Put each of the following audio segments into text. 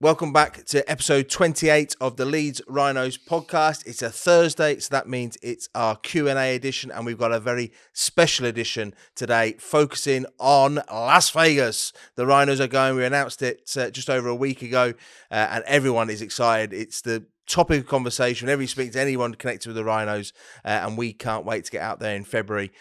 Welcome back to episode 28 of the Leeds Rhinos Podcast. It's a Thursday, so that means it's our Q&A edition, and we've got a very special edition today focusing on Las Vegas. The Rhinos are going. We announced it just over a week ago, and everyone is excited. It's the topic of conversation whenever you speak to anyone connected with the Rhinos, and we can't wait to get out there in February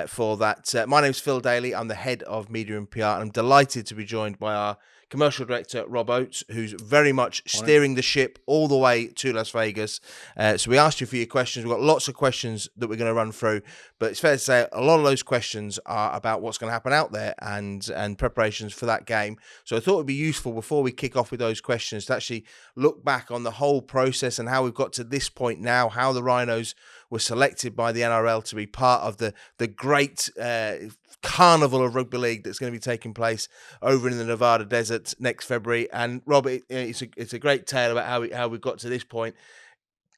for that. My name's Phil Daly. I'm the head of media and PR, and I'm delighted to be joined by our commercial director, Rob Oates, who's very much steering the ship all the way to Las Vegas. So we asked you for your questions. We've got lots of questions that we're going to run through, but it's fair to say a lot of those questions are about what's going to happen out there and preparations for that game. So I thought it would be useful before we kick off with those questions to actually look back on the whole process and how we've got to this point now, how the Rhinos were selected by the NRL to be part of the great carnival of rugby league that's going to be taking place over in the Nevada desert next February. And Rob, it's a great tale about how we got to this point.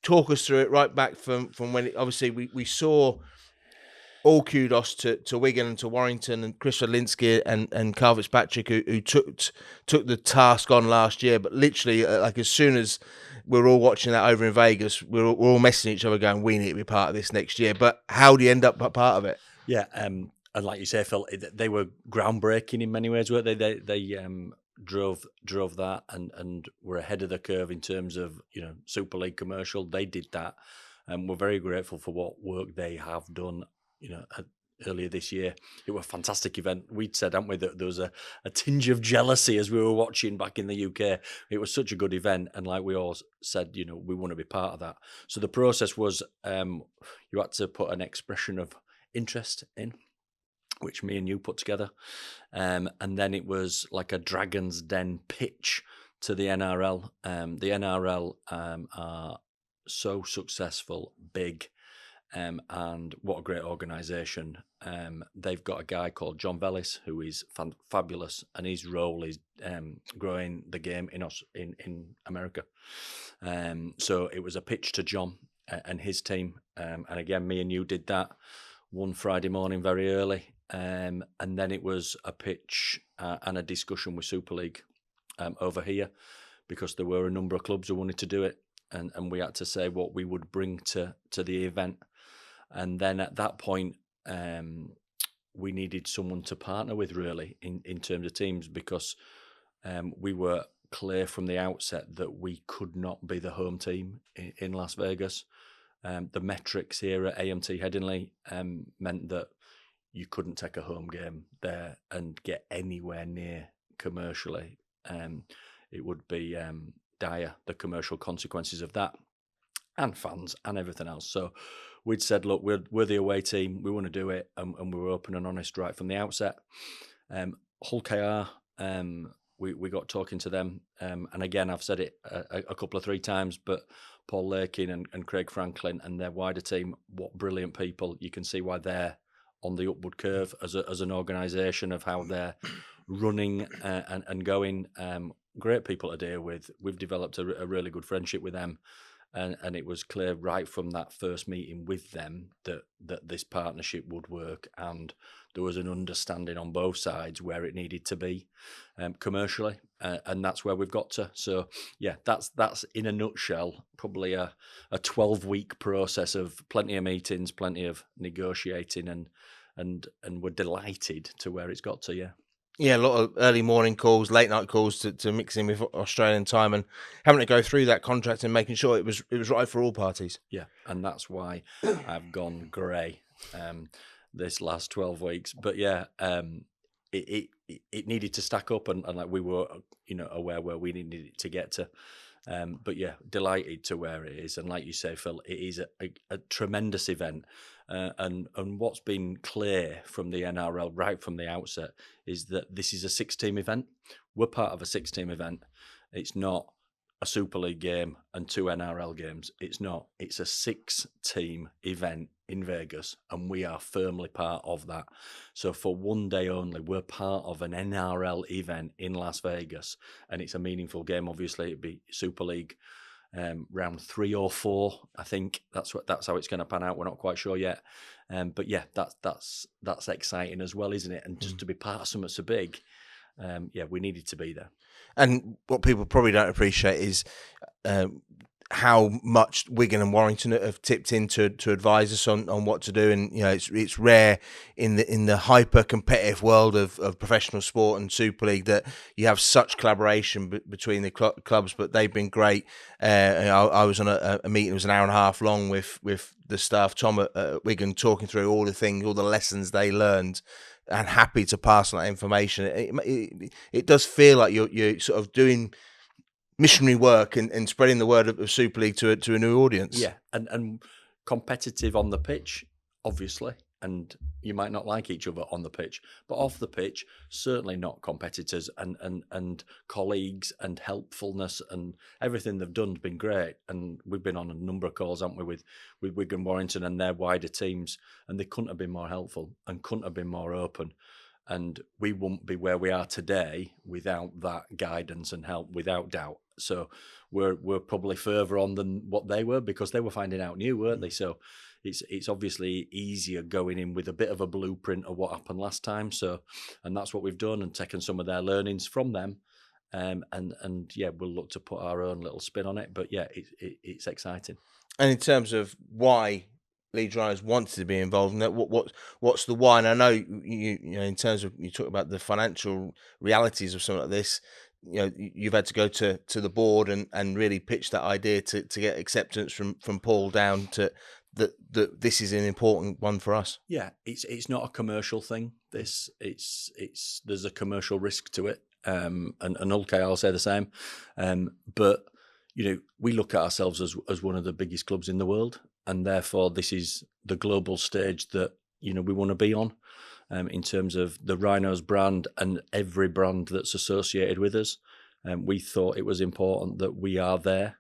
Talk us through it right back from when obviously we saw all kudos to Wigan and to Warrington and Chris Linsky and Carl Fitzpatrick who took the task on last year, but literally like as soon as we're all watching that over in Vegas, we're all messaging each other going, we need to be part of this next year. But how do you end up part of it? Yeah, and like you say, Phil, they were groundbreaking in many ways, weren't they? They drove that and were ahead of the curve in terms of Super League commercial. They did that, and we're very grateful for what work they have done. Earlier this year, it was a fantastic event. We'd said, hadn't we, that there was a tinge of jealousy as we were watching back in the UK. It was such a good event, and like we all said, we want to be part of that. So the process was, you had to put an expression of interest in, which me and you put together. And then it was like a Dragon's Den pitch to the NRL. The NRL are so successful, big, and what a great organisation. They've got a guy called John Vellis who is fabulous, and his role is growing the game in America. So it was a pitch to John and his team. And again, me and you did that one Friday morning very early. And then it was a pitch and a discussion with Super League over here, because there were a number of clubs who wanted to do it, and we had to say what we would bring to the event. And then at that point, we needed someone to partner with, really, in terms of teams, because we were clear from the outset that we could not be the home team in Las Vegas. The metrics here at AMT Headingley meant that you couldn't take a home game there and get anywhere near commercially. It would be dire, the commercial consequences of that, and fans and everything else. So we'd said, look, we're the away team, we want to do it, and we were open and honest right from the outset. Hull KR, we got talking to them, and again, I've said it a couple of three times, but Paul Lakin and Craig Franklin and their wider team, what brilliant people. You can see why they're on the upward curve as an organisation of how they're running and going. Great people to deal with. We've developed a really good friendship with them, and it was clear right from that first meeting with them that this partnership would work, and there was an understanding on both sides where it needed to be commercially, and that's where we've got to. So yeah, that's in a nutshell probably a 12-week process of plenty of meetings, plenty of negotiating, and we're delighted to where it's got to. Yeah, a lot of early morning calls, late night calls to mix in with Australian time, and having to go through that contract and making sure it was right for all parties. Yeah, and that's why I've gone grey this last 12 weeks. But yeah, it needed to stack up, and like we were aware where we needed it to get to. But yeah, delighted to where it is, and like you say, Phil, it is a tremendous event. And what's been clear from the NRL right from the outset is that this is a 6-team event. We're part of a 6-team event. It's not a Super League game and 2 NRL games. It's not. It's a 6-team event in Vegas, and we are firmly part of that. So for one day only, we're part of an NRL event in Las Vegas, and it's a meaningful game. Obviously, it'd be Super League round 3 or 4. I think that's how it's going to pan out. We're not quite sure yet, but yeah, that's exciting as well, isn't it? And just to be part of something so big, yeah, we needed to be there. And what people probably don't appreciate is how much Wigan and Warrington have tipped in to advise us on what to do. And it's rare in the hyper competitive world of professional sport and Super League that you have such collaboration between the clubs. But they've been great. I was on a meeting, it was an hour and a half long with the staff, Tom at Wigan, talking through all the things, all the lessons they learned, and happy to pass on that information. It does feel like you're sort of doing missionary work and spreading the word of Super League to a new audience. Yeah, and competitive on the pitch, obviously, and you might not like each other on the pitch, but off the pitch, certainly not competitors, and colleagues and helpfulness, and everything they've done has been great. And we've been on a number of calls, haven't we, with Wigan and Warrington and their wider teams, and they couldn't have been more helpful and couldn't have been more open. And we wouldn't be where we are today without that guidance and help, without doubt. So we're probably further on than what they were, because they were finding out new, weren't they? So it's obviously easier going in with a bit of a blueprint of what happened last time. So, and that's what we've done, and taken some of their learnings from them. And yeah, we'll look to put our own little spin on it. But yeah, it's exciting. And in terms of why Leeds Rhinos wanted to be involved in that, what's the why? And I know you know, in terms of, you talk about the financial realities of something like this, you've had to go to the board and really pitch that idea to get acceptance from Paul down to that this is an important one for us. Yeah, it's not a commercial thing. This it's there's a commercial risk to it. And okay, I'll say the same. But we look at ourselves as one of the biggest clubs in the world, and therefore this is the global stage that we want to be on, in terms of the Rhinos brand and every brand that's associated with us. We thought it was important that we are there,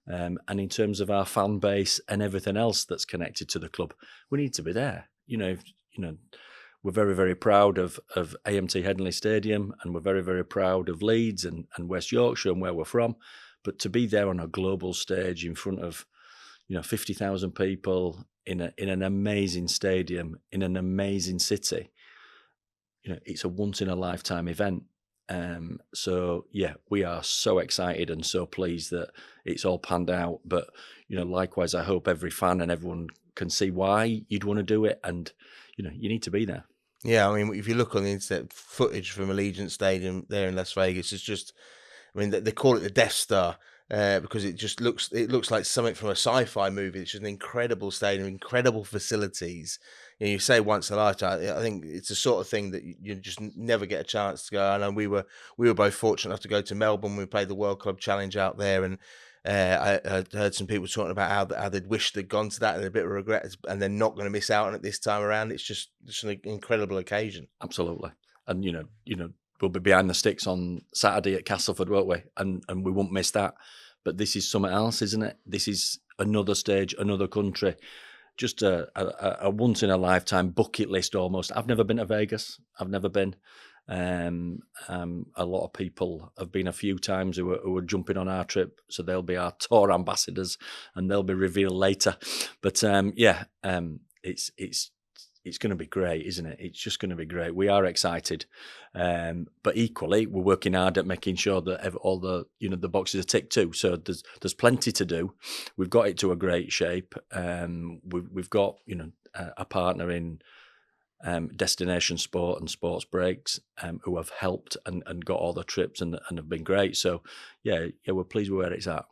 and in terms of our fan base and everything else that's connected to the club, we need to be there. We're very, very proud of AMT Headingley Stadium, and we're very, very proud of Leeds and West Yorkshire and where we're from. But to be there on a global stage in front of 50,000 people in an amazing stadium in an amazing city, it's a once in a lifetime event. So yeah, we are so excited and so pleased that it's all panned out. But likewise, I hope every fan and everyone can see why you'd want to do it, and you need to be there. Yeah, I mean, if you look on the internet, footage from Allegiant Stadium there in Las Vegas, it's just, I mean, they call it the Death Star. Because it looks like something from a sci-fi movie. It's just an incredible stadium, incredible facilities. You say once in a lifetime. I think it's the sort of thing that you just never get a chance to go. I know we were both fortunate enough to go to Melbourne. We played the World Club Challenge out there, and I heard some people talking about how they'd wished they'd gone to that, and a bit of regret, and they're not going to miss out on it this time around. It's just an incredible occasion. Absolutely, and we'll be behind the sticks on Saturday at Castleford, won't we? And we won't miss that. But this is something else, isn't it? This is another stage, another country. Just a once in a lifetime bucket list almost. I've never been to Vegas. I've never been. A lot of people have been a few times who are jumping on our trip, so they'll be our tour ambassadors, and they'll be revealed later. But it's going to be great, isn't it? It's just going to be great. We are excited, but equally, we're working hard at making sure that all the the boxes are ticked too. So there's plenty to do. We've got it to a great shape. We've got a partner in Destination Sport and Sports Breaks, who have helped and got all the trips and have been great. So yeah, we're pleased with where it's at.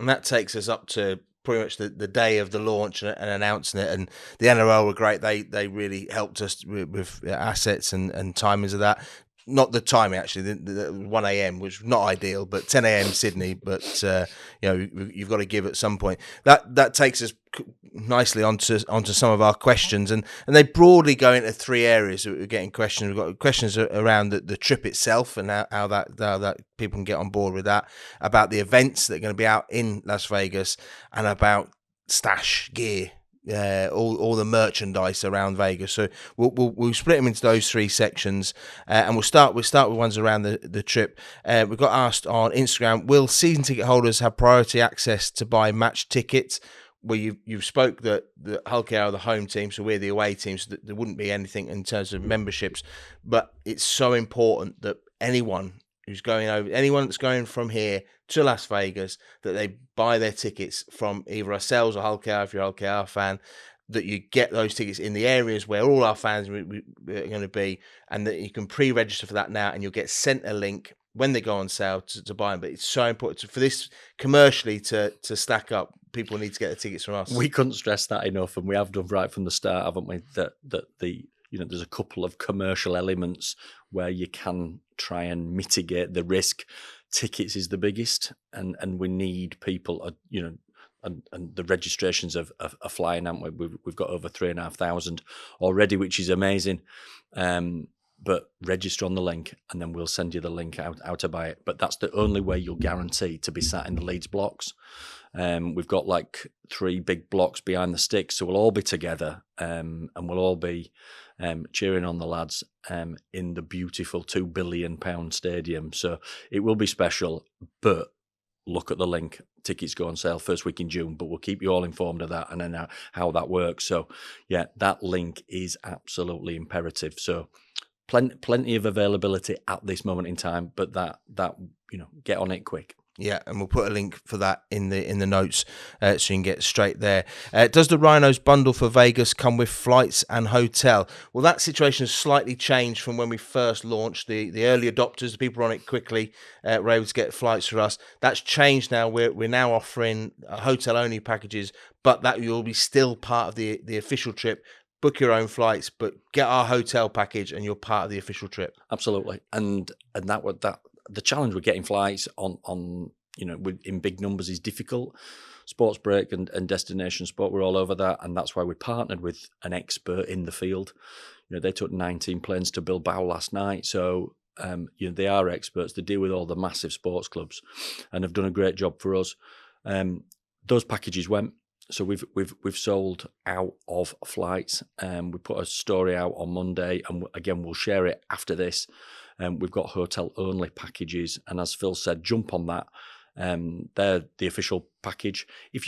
And that takes us up to pretty much the day of the launch and announcing it. And the NRL were great. They really helped us with assets and timings of that. Not the timing, actually, the 1 a.m., which was not ideal, but 10 a.m. Sydney. But, you've got to give at some point. That takes us nicely onto some of our questions. And they broadly go into three areas. We're getting questions. We've got questions around the trip itself and how that people can get on board with that, about the events that are going to be out in Las Vegas, and about stash gear. All the merchandise around Vegas. So we'll split them into those three sections, and we'll start with ones around the trip. We got asked on Instagram: will season ticket holders have priority access to buy match tickets? Well, you've spoke that Hull KR are the home team, so we're the away team, so there wouldn't be anything in terms of memberships. But it's so important that anyone who's going over, anyone that's going from here to Las Vegas, that they buy their tickets from either ourselves or Hull KR if you're a Hull KR fan, that you get those tickets in the areas where all our fans are going to be, and that you can pre-register for that now, and you'll get sent a link when they go on sale to buy them. But it's so important for this commercially to stack up. People need to get the tickets from us. We couldn't stress that enough, and we have done right from the start, haven't we? That the there's a couple of commercial elements where you can try and mitigate the risk. Tickets is the biggest, and we need people, and the registrations are flying, haven't we? We've got over 3,500 already, which is amazing. But register on the link, and then we'll send you the link out how to buy it. But that's the only way you'll guarantee to be sat in the Leeds blocks. We've got like 3 big blocks behind the sticks, so we'll all be together, and we'll all be cheering on the lads in the beautiful £2 billion stadium. So it will be special, but look at the link. Tickets go on sale first week in June, but we'll keep you all informed of that and then how that works. So yeah, that link is absolutely imperative. So plenty of availability at this moment in time, but that get on it quick. Yeah, and we'll put a link for that in the notes so you can get straight there. Does the Rhinos bundle for Vegas come with flights and hotel? Well, that situation has slightly changed from when we first launched. The early adopters, the people on it quickly, were able to get flights for us. That's changed now. We're now offering hotel-only packages, but that will be still part of the official trip. Book your own flights, but get our hotel package, and you're part of the official trip. Absolutely, and that. The challenge with getting flights on in big numbers is difficult. Sports Break and Destination Sport, we're all over that, and that's why we partnered with an expert in the field. They took 19 planes to Bilbao last night, so they are experts. They deal with all the massive sports clubs, and have done a great job for us. Those packages went. So we've sold out of flights. We put a story out on Monday, and again we'll share it after this. We've got hotel only packages, and as Phil said, jump on that. They're the official package. If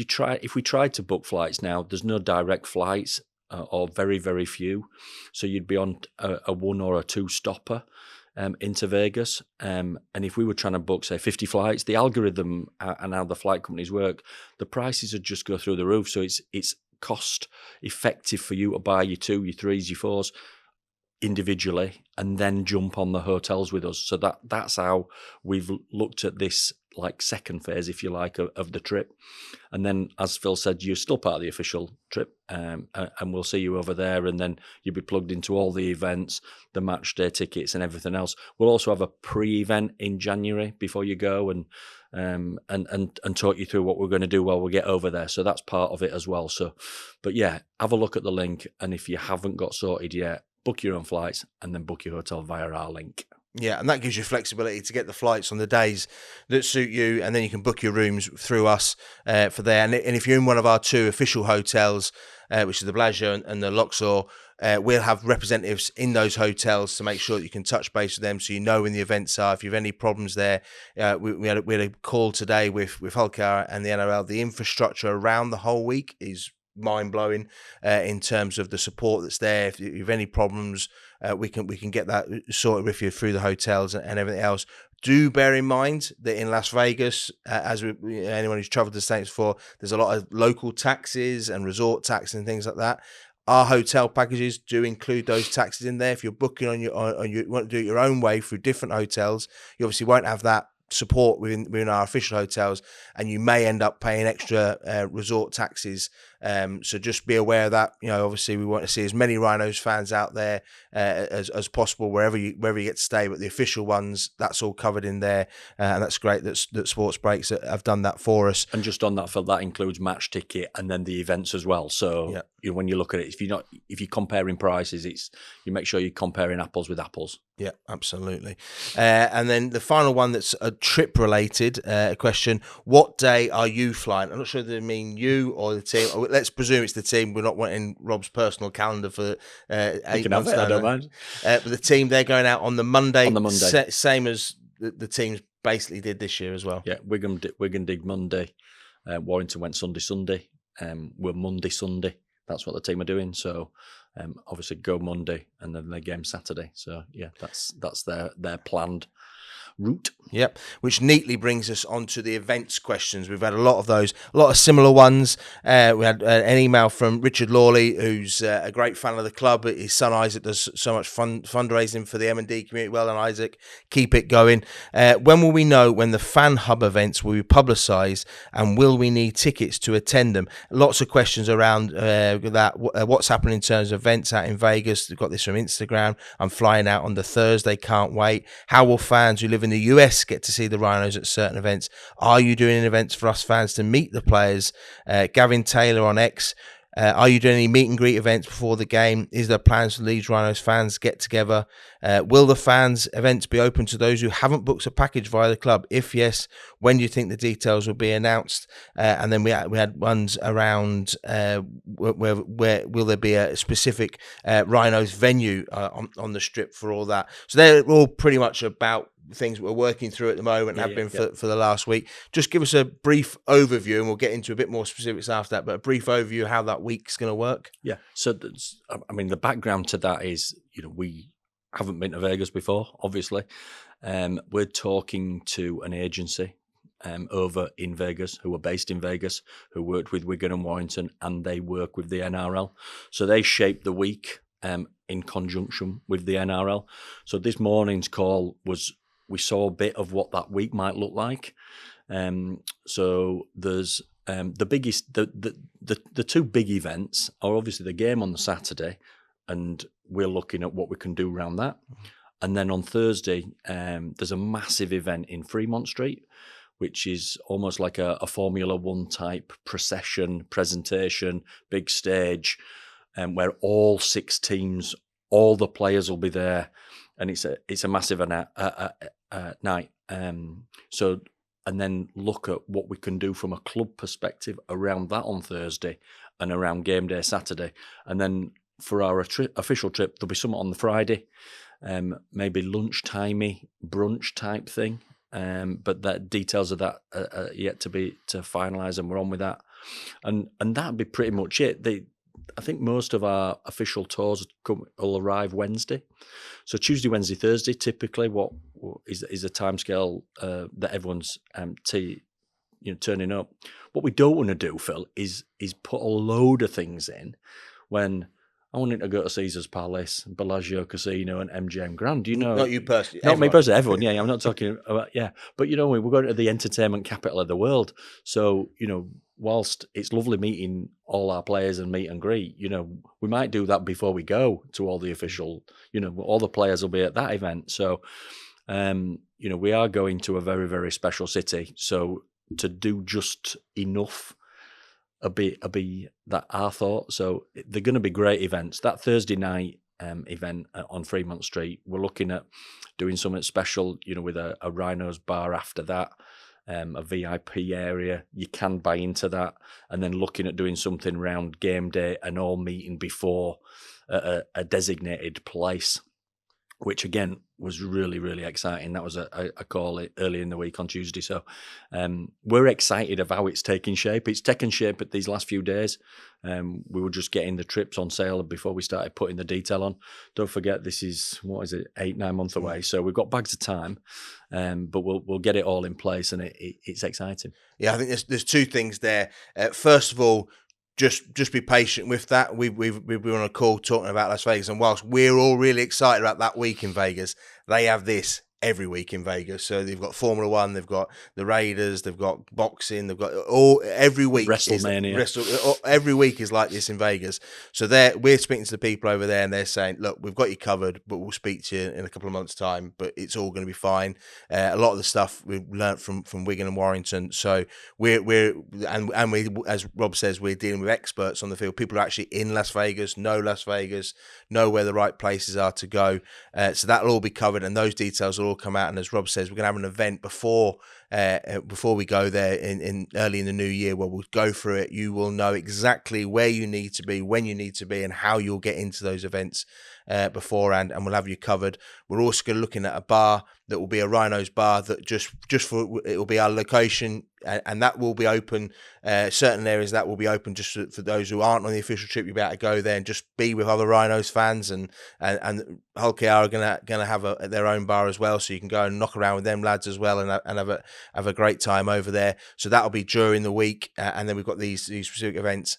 we tried to book flights now, there's no direct flights or very, very few. So you'd be on a 1 or a 2 stopper into Vegas. And if we were trying to book, say, 50 flights, the algorithm and how the flight companies work, the prices would just go through the roof. So it's cost effective for you to buy your 2, your 3s, your 4s individually, and then jump on the hotels with us. So that's how we've looked at this, like, second phase, if you like, of the trip. And then, as Phil said, you're still part of the official trip, and we'll see you over there, and then you'll be plugged into all the events, the match day tickets and everything else. We'll also have a pre-event in January before you go, and talk you through what we're going to do while we get over there. So that's part of it as well. So, but yeah, have a look at the link, and if you haven't got sorted yet, book your own flights and then book your hotel via our link. Yeah, and that gives you flexibility to get the flights on the days that suit you, and then you can book your rooms through us for there. And if you're in one of our 2 official hotels, which is the Bellagio and the Luxor, we'll have representatives in those hotels to make sure that you can touch base with them, so you know when the events are. If you have any problems there, we had a call today with Hull KR and the NRL. The infrastructure around the whole week is mind-blowing in terms of the support that's there. If you have any problems, we can get that sorted with you through the hotels and everything else. Do bear in mind that in Las Vegas, anyone who's travelled to the States before, there's a lot of local taxes and resort tax and things like that. Our hotel packages do include those taxes in there. If you're booking on you want to do it your own way through different hotels, you obviously won't have that support within our official hotels, and you may end up paying extra resort taxes. So just be aware of that. Obviously we want to see as many Rhinos fans out there as possible wherever you get to stay, but the official ones, that's all covered in there, and that's great that Sports Breaks have done that for us. And just on that, Phil, that includes match ticket and then the events as well. So yeah, when you look at it, if you're comparing prices, you make sure you're comparing apples with apples. Yeah, absolutely. And then the final one that's a trip related question: what day are you flying? I'm not sure if they mean you or the team. Let's presume it's the team. We're not wanting Rob's personal calendar for 8 months. I don't mind. But the team, they're going out on the Monday. Same as the teams basically did this year as well. Yeah, Wigan did Monday. Warrington went Sunday. We're Sunday. That's what the team are doing. So obviously go Monday and then their game Saturday. So yeah, that's their planned route. Yep, which neatly brings us on to the events questions. We've had a lot of those, a lot of similar ones. We had an email from Richard Lawley, who's a great fan of the club. His son Isaac does so much fundraising for the M&D community. Well done, Isaac. Keep it going. When will we know when the fan hub events will be publicised, and will we need tickets to attend them? Lots of questions around that. What's happening in terms of events out in Vegas? We've got this from Instagram. I'm flying out on the Thursday. Can't wait. How will fans who live in the US get to see the Rhinos at certain events? Are you doing events for us fans to meet the players? Gavin Taylor on X, are you doing any meet and greet events before the game? Is there plans for Leeds Rhinos fans get together? Will the fans events be open to those who haven't booked a package via the club? If yes, when do you think the details will be announced? And then we had ones around where will there be a specific Rhinos venue on the strip for all that? So they're all pretty much about things we're working through at the moment and have been for the last week. Just give us a brief overview, and we'll get into a bit more specifics after that, but a brief overview of how that week's going to work. Yeah. So, the background to that is, we haven't been to Vegas before, obviously. We're talking to an agency over in Vegas, who are based in Vegas, who worked with Wigan and Warrington, and they work with the NRL. So they shape the week in conjunction with the NRL. So this morning's call was, we saw a bit of what that week might look like. So there's the biggest, the two big events are obviously the game on the Saturday, and we're looking at what we can do around that. And then on Thursday, there's a massive event in Fremont Street, which is almost like a Formula One type procession, presentation, big stage, where all 6 teams, all the players will be there, and it's a massive night. So, and then look at what we can do from a club perspective around that on Thursday and around game day Saturday. And then for our official trip, there'll be something on the Friday, maybe lunchtimey brunch type thing. But that details of that are yet to finalise, and we're on with that. And that'd be pretty much it. I think most of our official tours will arrive Wednesday. So Tuesday, Wednesday, Thursday, typically what is a timescale that everyone's turning up. What we don't want to do, Phil, is put a load of things in when I wanted to go to Caesars Palace, Bellagio Casino, and MGM Grand. Not you personally. Not me personally, everyone. Yeah, I'm not talking about, But, we're going to the entertainment capital of the world. So, whilst it's lovely meeting all our players and meet and greet, we might do that before we go to all the official, all the players will be at that event. So, we are going to a very, very special city. So to do just enough a be that our thought. So they're going to be great events. That Thursday night event on Fremont Street, we're looking at doing something special, with a Rhinos bar after that, a VIP area. You can buy into that, and then looking at doing something around game day and all meeting before a designated place, which again was really, really exciting. That was a call early in the week on Tuesday. So we're excited of how it's taking shape. It's taken shape at these last few days. We were just getting the trips on sale before we started putting the detail on. Don't forget, this is, 8-9 months away. So we've got bags of time, but we'll get it all in place, and it's exciting. Yeah, I think there's 2 things there. First of all, just be patient with that. We've been on a call talking about Las Vegas, and whilst we're all really excited about that week in Vegas, they have this every week in Vegas. So they've got Formula One, they've got the Raiders, they've got boxing, they've got every week. WrestleMania. Every week is like this in Vegas. So we're speaking to the people over there, and they're saying, look, we've got you covered, but we'll speak to you in a couple of months' time, but it's all going to be fine. A lot of the stuff we've learnt from Wigan and Warrington. So we as Rob says, we're dealing with experts on the field. People who are actually in Las Vegas, know where the right places are to go. So that'll all be covered, and those details will all come out. And as Rob says, we're going to have an event before before we go there in early in the new year, where we'll go through it. You will know exactly where you need to be, when you need to be, and how you'll get into those events beforehand, and we'll have you covered. We're also going to looking at a bar that will be a Rhinos bar that just for it will be our location, and that will be open. Certain areas that will be open just for those who aren't on the official trip. You'll be able to go there and just be with other Rhinos fans, and Hull KR are gonna have their own bar as well, so you can go and knock around with them lads as well, and have a great time over there. So that'll be during the week, and then we've got these specific events.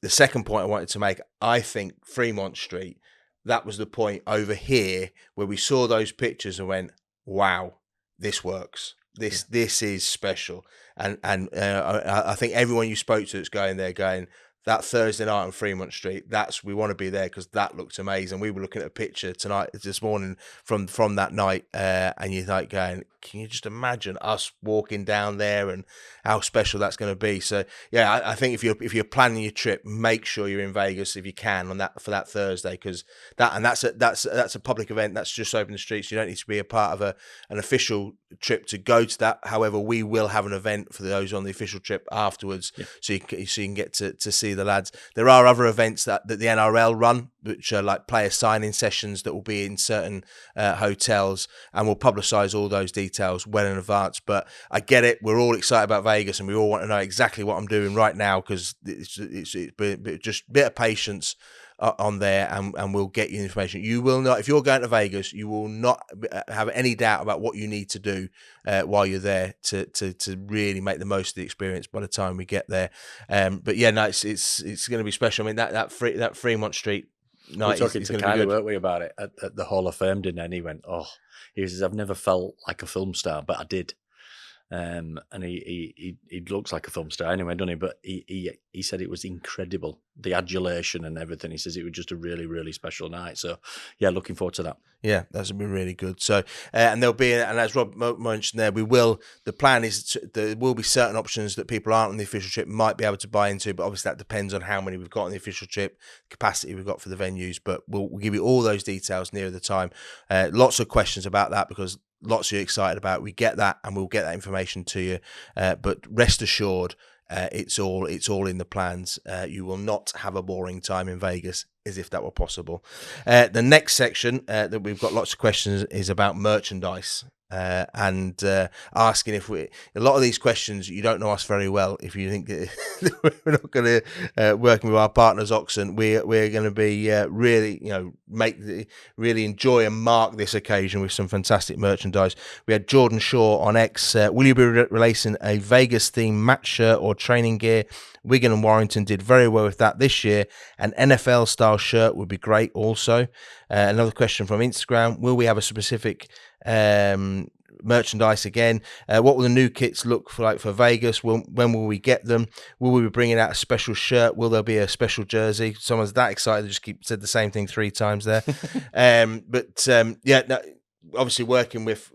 The second point I wanted to make, I think Fremont Street, that was the point over here where we saw those pictures and went, wow, this works. This is special. And I think everyone you spoke to that's going there going, that Thursday night on Fremont Street, we want to be there because that looks amazing. We were looking at a picture this morning from that night, and you're like going, can you just imagine us walking down there and how special that's going to be? So yeah, I think if you're planning your trip, make sure you're in Vegas if you can for that Thursday, because that's a public event that's just open the streets. You don't need to be a part of an official trip to go to that. However, we will have an event for those on the official trip afterwards, so you can get to see the lads. There are other events that the NRL run, which are like player signing sessions that will be in certain hotels, and we'll publicise all those details well in advance. But I get it, we're all excited about Vegas and we all want to know exactly what I'm doing right now, because it's just a bit of patience on there, and we'll get you information. You will not, if you're going to Vegas, you will not have any doubt about what you need to do while you're there to really make the most of the experience by the time we get there. But yeah, no, it's going to be special. I mean, that Fremont Street night. We're talking to Kylie, weren't we, about it at the Hall of Fame dinner, and he went, he says, I've never felt like a film star, but I did. And he looks like a film star anyway, doesn't he? But he said it was incredible, the adulation and everything. He says it was just a really, really special night. So yeah, looking forward to that. Yeah, that's going to be really good. So and there'll be, and as Rob mentioned there, the plan is there will be certain options that people aren't on the official trip might be able to buy into, but obviously that depends on how many we've got on the official trip, capacity we've got for the venues. But we'll give you all those details near the time. Lots of questions about that, because lots of you excited about it. We get that, and we'll get that information to you. But rest assured, it's all in the plans. You will not have a boring time in Vegas, as if that were possible. The next section that we've got lots of questions is about merchandise. And asking if a lot of these questions you don't know us very well. If you think that we're not going to working with our partners Oxen, we're going to be really really enjoy and mark this occasion with some fantastic merchandise. We had Jordan Shaw on X. Will you be releasing a Vegas themed match shirt or training gear? Wigan and Warrington did very well with that this year. An NFL style shirt would be great also. Another question from Instagram: will we have a specific merchandise again? What will the new kits look like for Vegas? When will we get them? Will we be bringing out a special shirt? Will there be a special jersey? Someone's that excited, just said the same thing 3 times there. Obviously working with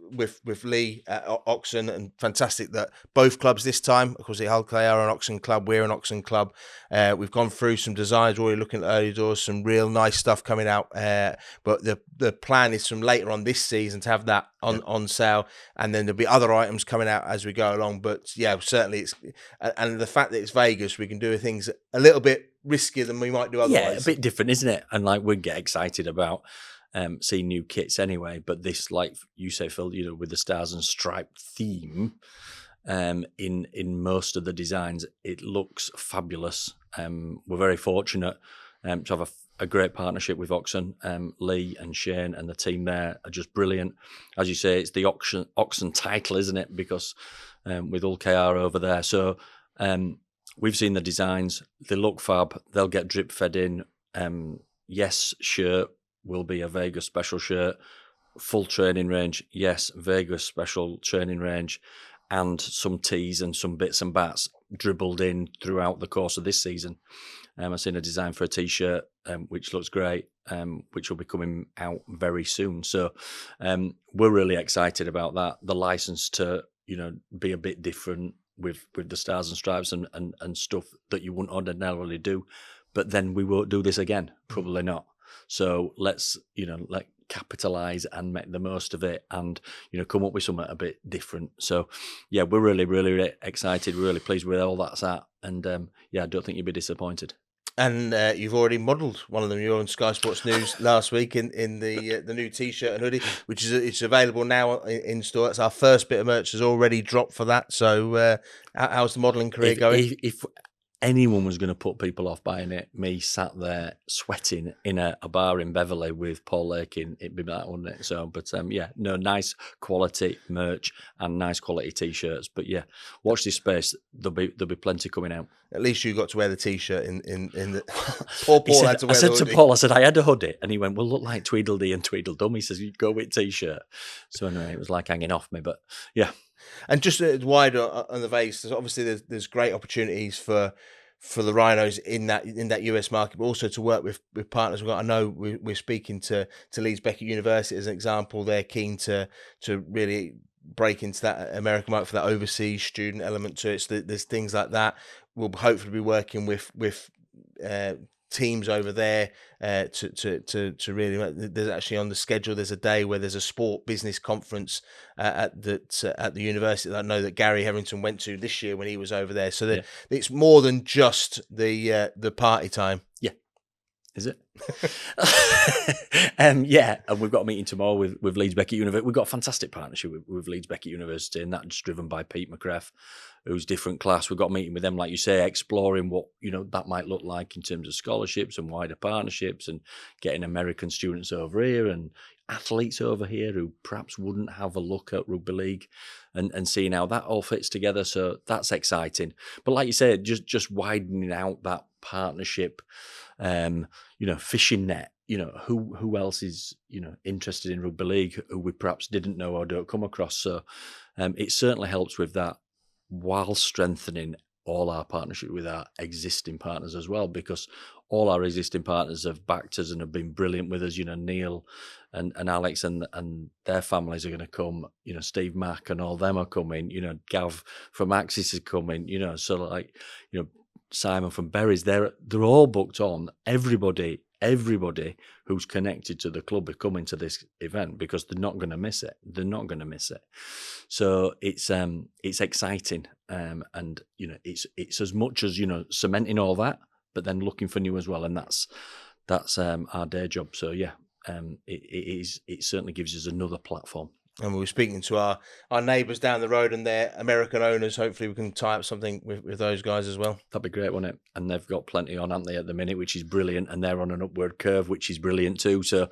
Lee at Oxen, and fantastic that both clubs this time, of course, the Hull KR are an Oxen club, we're an Oxen club. We've gone through some designs, already looking at early doors, some real nice stuff coming out. But the plan is from later on this season to have that on sale, and then there'll be other items coming out as we go along. But yeah, certainly and the fact that it's Vegas, we can do things a little bit riskier than we might do otherwise. Yeah, a bit different, isn't it? And like, we'd get excited about seeing new kits anyway, but this, like you say, Phil, with the stars and stripe theme in most of the designs, it looks fabulous. We're very fortunate to have a great partnership with Oxen. Lee and Shane and the team there are just brilliant. As you say, it's the Oxen title, isn't it? Because with Hull KR over there, so we've seen the designs. They look fab. They'll get drip fed in. Yes, shirt will be a Vegas special shirt. Full training range, yes, Vegas special training range, and some tees and some bits and bats dribbled in throughout the course of this season. I've seen a design for a t-shirt, which looks great, which will be coming out very soon. So we're really excited about that. The license to be a bit different with the stars and stripes and stuff that you wouldn't ordinarily do. But then we won't do this again, probably not. So let's capitalise and make the most of it, and come up with something a bit different. So yeah, we're really, really excited. We're really pleased with all that's at, and I don't think you'll be disappointed. And you've already modelled one of them. You're on Sky Sports News last week in the new T-shirt and hoodie, which is it's available now in store. It's our first bit of merch has already dropped for that. So how's the modelling career going? If anyone was going to put people off buying it, me sat there sweating in a bar in Beverley with Paul Lakin, it'd be that, wouldn't it? So, but nice quality merch and nice quality T-shirts. But yeah, watch this space. There'll be plenty coming out. At least you got to wear the T-shirt in the. Paul had to wear the hoodie. I said to Paul, I said I had a hoodie, and he went, "Well, look like Tweedledee and Tweedledum." He says, "You go with T-shirt." So anyway, it was like hanging off me, but yeah. And just wider on the base, obviously there's great opportunities for the Rhinos in that US market, but also to work with partners. I know we're speaking to Leeds Beckett University as an example. They're keen to really break into that American market for that overseas student element to it. So there's things like that. We'll hopefully be working with teams over there to really. There's actually on the schedule. There's a day where there's a sport business conference at the university that I know that Gary Hetherington went to this year when he was over there. So it's more than just the party time. Yeah, is it? And we've got a meeting tomorrow with Leeds Beckett University. We've got a fantastic partnership with Leeds Beckett University, and that's driven by Pete McGrath, who's different class. We've got a meeting with them, like you say, exploring what that might look like in terms of scholarships and wider partnerships, and getting American students over here and athletes over here who perhaps wouldn't have a look at rugby league, and seeing how that all fits together. So that's exciting. But like you said, just widening out that partnership, fishing net. Who else is interested in rugby league who we perhaps didn't know or don't come across. So it certainly helps with that, while strengthening all our partnership with our existing partners as well, because all our existing partners have backed us and have been brilliant with us. Neil and Alex and their families are going to come. Steve Mack and all them are coming. Gav from Axis is coming. So Simon from Berries, they're all booked on. Everybody who's connected to the club are coming to this event because they're not going to miss it. So it's exciting, and it's as much as cementing all that, but then looking for new as well, and that's our day job. So it certainly gives us another platform. And we were speaking to our neighbours down the road and their American owners. Hopefully we can tie up something with those guys as well. That'd be great, wouldn't it? And they've got plenty on, haven't they, at the minute, which is brilliant. And they're on an upward curve, which is brilliant too. So,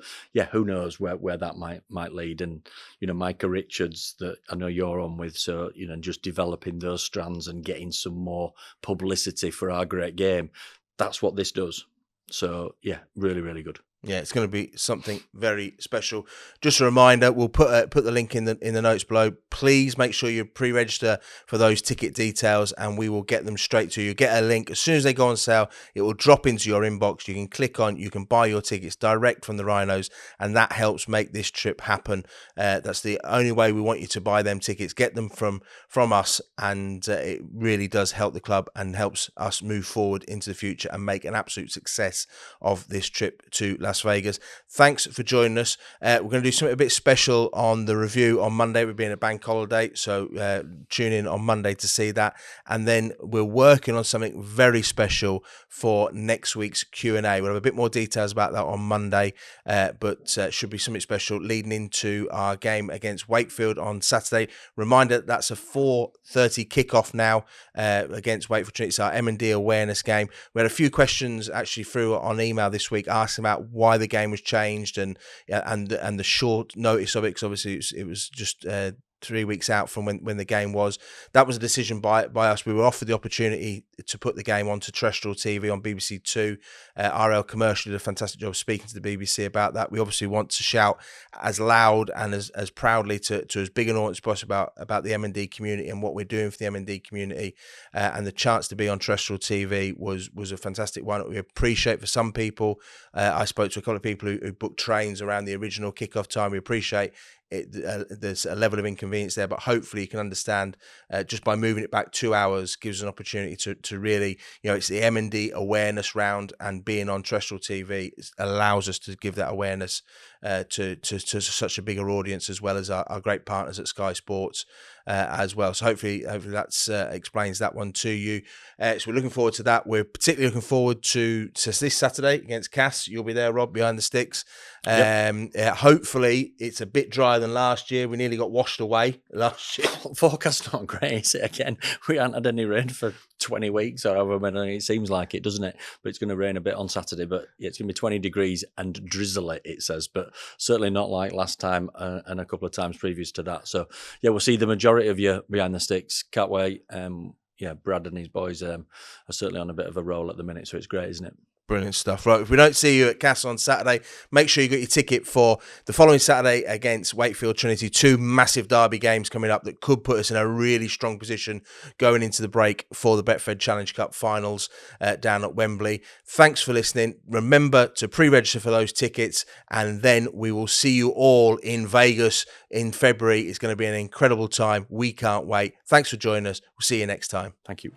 who knows where that might lead. And, Micah Richards, that I know you're on with. So, just developing those strands and getting some more publicity for our great game. That's what this does. So, really, really good. Yeah, it's going to be something very special. Just a reminder, we'll put the link in the notes below. Please make sure you pre-register for those ticket details, and we will get them straight to you. Get a link as soon as they go on sale. It will drop into your inbox. You can click on. You can buy your tickets direct from the Rhinos, and that helps make this trip happen. That's the only way we want you to buy them tickets. Get them from us, and it really does help the club and helps us move forward into the future and make an absolute success of this trip to Las Vegas. Thanks for joining us. We're going to do something a bit special on the review on Monday. We're being a bank holiday, so tune in on Monday to see that. And then we're working on something very special for next week's Q&A. We'll have a bit more details about that on Monday, but should be something special leading into our game against Wakefield on Saturday. Reminder, that's a 4:30 kickoff now against Wakefield. It's our M&D awareness game. We had a few questions actually through on email this week asking about why the game was changed and the short notice of it, because obviously it was just 3 weeks out from when the game was. That was a decision by us. We were offered the opportunity to put the game onto terrestrial TV on BBC Two. RL Commercial did a fantastic job speaking to the BBC about that. We obviously want to shout as loud and as proudly to as big an audience as possible about the M&D community and what we're doing for the M&D community. And the chance to be on terrestrial TV was a fantastic one. We appreciate for some people. I spoke to a couple of people who booked trains around the original kickoff time. We appreciate there's a level of inconvenience there, but hopefully you can understand just by moving it back 2 hours gives an opportunity to really, it's the M&D awareness round, and being on terrestrial TV allows us to give that awareness to such a bigger audience, as well as our great partners at Sky Sports as well. So hopefully that's explains that one to you. So we're looking forward to that. We're particularly looking forward to this Saturday against Cass. You'll be there, Rob, behind the sticks. Hopefully it's a bit drier than last year. We nearly got washed away last year. Forecast's not great, is it? Again, we haven't had any rain for 20 weeks or however many. It seems like it, doesn't it? But it's going to rain a bit on Saturday. But yeah, it's going to be 20 degrees and drizzly, it says. But certainly not like last time and a couple of times previous to that. So yeah, we'll see the majority of you behind the sticks. Can't wait. Brad and his boys are certainly on a bit of a roll at the minute. So it's great, isn't it? Brilliant stuff. Right, if we don't see you at Cass on Saturday, make sure you got your ticket for the following Saturday against Wakefield Trinity. 2 massive derby games coming up that could put us in a really strong position going into the break for the Betfred Challenge Cup finals down at Wembley. Thanks for listening. Remember to pre-register for those tickets, and then we will see you all in Vegas in February. It's going to be an incredible time. We can't wait. Thanks for joining us. We'll see you next time. Thank you.